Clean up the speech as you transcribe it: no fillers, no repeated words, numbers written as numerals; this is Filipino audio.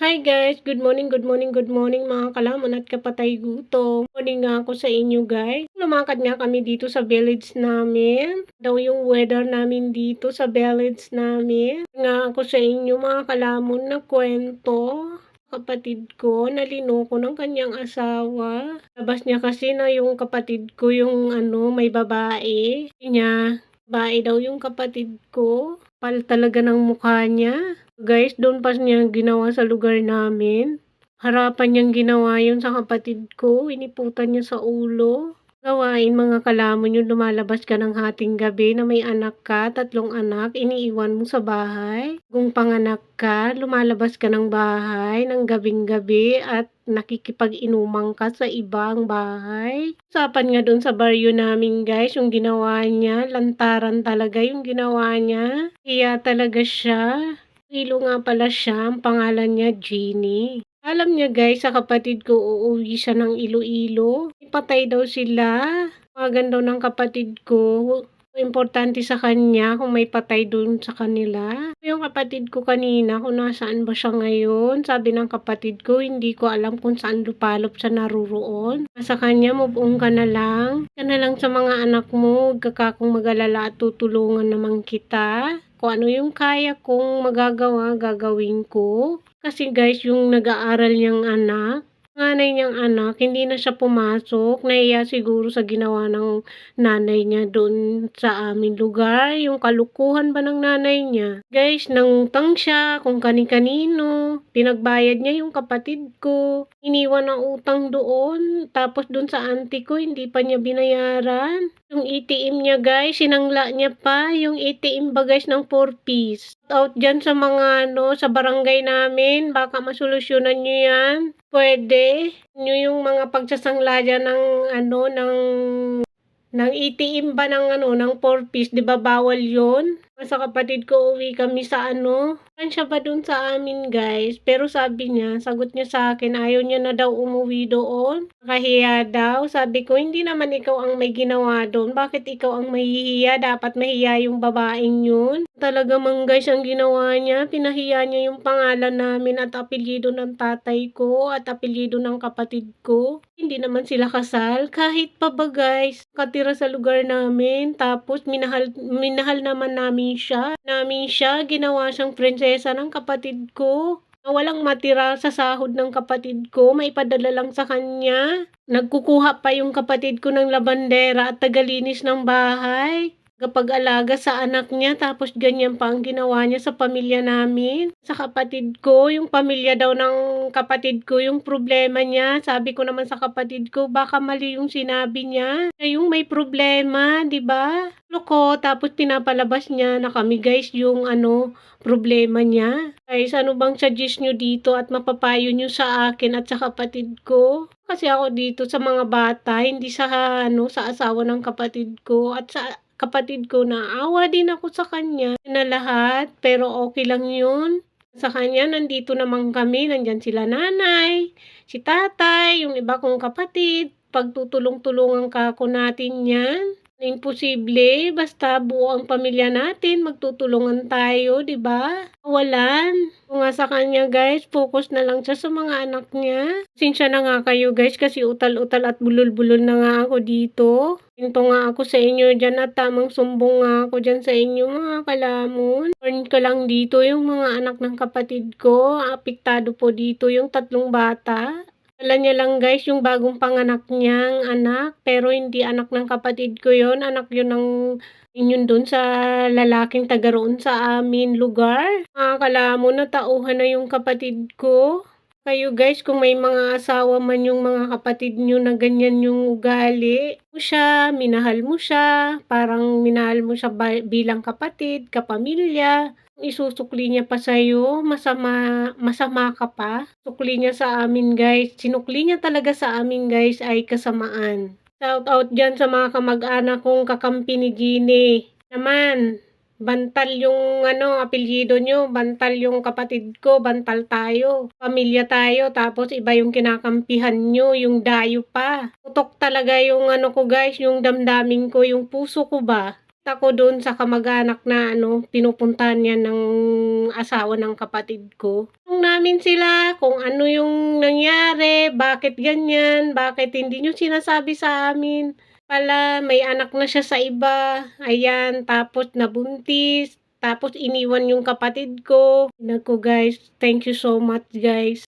Hi guys, good morning, good morning, good morning mga kalamon at kapatay gutom. Morning nga ako sa inyo guys. Lumakad nga kami dito sa village namin. Daw yung weather namin dito sa village namin. Nga ako sa inyo mga kalamon na kwento. Kapatid ko, nalino ko ng kanyang asawa. Labas niya kasi na yung kapatid ko yung may babae. Niya, babae daw yung kapatid ko. Pal talaga ng mukha niya. Guys, doon pa niya ginawa sa lugar namin. Harapan niyang ginawa yun sa kapatid ko. Iniputan niya sa ulo. Gawain mga kalamon yung lumalabas ka ng hating gabi na may anak ka, 3 anak, iniiwan mo sa bahay. Kung panganak ka, lumalabas ka ng bahay ng gabing-gabi at nakikipag-inuman ka sa ibang bahay. Usapan nga doon sa baryo namin guys, yung ginawa niya, lantaran talaga yung ginawa niya. Kaya talaga siya. Ilo nga pala siya, ang pangalan niya Jeannie. Alam niya guys, sa kapatid ko uuwi siya ng Iloilo. Ipatay daw sila. Tawagan daw ng kapatid ko. Importante sa kanya kung may patay dun sa kanila. Yung kapatid ko kanina kung nasaan ba siya ngayon. Sabi ng kapatid ko, hindi ko alam kung saan lupalop siya naruroon. Sa kanya, move on ka na lang. Ka na lang sa mga anak mo. Huwag ka kung mag-alala at tutulungan naman kita. Kung ano yung kaya kong magagawa, gagawin ko. Kasi guys, yung nag-aaral niyang anak, nanay niyang anak, hindi na siya pumasok. Nahiya siguro sa ginawa ng nanay niya doon sa aming lugar. Yung kalukuhan ba ng nanay niya. Guys, nangutang siya kung kani-kanino. Pinagbayad niya yung kapatid ko. Iniwan ang utang doon. Tapos doon sa auntie ko, hindi pa niya binayaran. Yung ATM niya guys, sinangla niya pa. Yung ATM ba guys ng 4-piece. Out dyan sa mga sa barangay namin, baka masolusyonan nyo yan. Pwede. Nyo yung mga pagsasangla dyan ng ATM ba ng 4-piece, di ba bawal yon? Sa kapatid ko, uwi kami sa saan siya ba dun sa amin guys? Pero sabi niya, sagot niya sa akin, ayaw niya na daw umuwi doon. Nakahiya daw. Sabi ko, hindi naman ikaw ang may ginawa doon. Bakit ikaw ang mahihiya? Dapat mahiya yung babaeng yun. Talaga mang guys ang ginawa niya. Pinahiya niya yung pangalan namin at apelyido ng tatay ko at apelyido ng kapatid ko. Hindi naman sila kasal. Kahit pa ba guys, katira sa lugar namin. Tapos minahal naman namin siya. Ginawa siyang prinsesa ng kapatid ko. Na walang matira sa sahod ng kapatid ko, may padala lang sa kanya. Nagkukuha pa yung kapatid ko ng labandera at tagalinis ng bahay. Kapag-alaga sa anak niya, tapos ganyan pa ang ginawa niya sa pamilya namin. Sa kapatid ko, yung pamilya daw ng kapatid ko, yung problema niya. Sabi ko naman sa kapatid ko, baka mali yung sinabi niya. Yung may problema, di ba? Loko, tapos pinapalabas niya na kami guys yung problema niya. Guys, ano bang suggest nyo dito at mapapayo nyo sa akin at sa kapatid ko? Kasi ako dito sa mga bata, hindi sa sa asawa ng kapatid ko at sa kapatid ko, naawa din ako sa kanya na lahat, pero okay lang yun. Sa kanya, nandito naman kami, nandyan sila nanay, si tatay, yung iba kong kapatid, pagtutulong-tulungan ka ako natin yan. Imposible, basta buo ang pamilya natin, magtutulungan tayo, di ba? Walan. Kung nga sa kanya guys, focus na lang siya sa mga anak niya. Sinsya na nga kayo guys, kasi utal-utal at bulol-bulol na nga ako dito. Hinto nga ako sa inyo dyan at tamang sumbong nga ako dyan sa inyo mga kalamon. Turn ko lang dito yung mga anak ng kapatid ko. Apektado po dito yung 3 bata. Alam niya lang guys yung bagong panganak niyang anak, pero hindi anak ng kapatid ko yon, anak yun ng yun doon sa lalaking taga roon sa amin lugar. Nakakala na tauhan na yung kapatid ko. Kayo guys, kung may mga asawa man yung mga kapatid nyo na ganyan yung ugali, minahal mo siya, parang minahal mo siya bilang kapatid, kapamilya. Isusukli niya pa sa'yo, masama ka pa. Sukli niya sa amin guys. Sinukli niya talaga sa amin guys ay kasamaan. Shout out dyan sa mga kamag-anak kong kakampi ni Gine. Naman, bantal yung apelyido nyo, bantal yung kapatid ko, bantal tayo. Pamilya tayo, tapos iba yung kinakampihan nyo, yung dayo pa. Tutok talaga yung ko guys, yung damdamin ko, yung puso ko ba. ako do'n sa kamag-anak na pinupuntahan niya ng asawa ng kapatid ko. Tanong namin sila kung ano yung nangyari, bakit ganyan, bakit hindi niyo sinasabi sa amin. Pala may anak na siya sa iba, ayan, tapos nabuntis, tapos iniwan yung kapatid ko. Naku guys, thank you so much guys.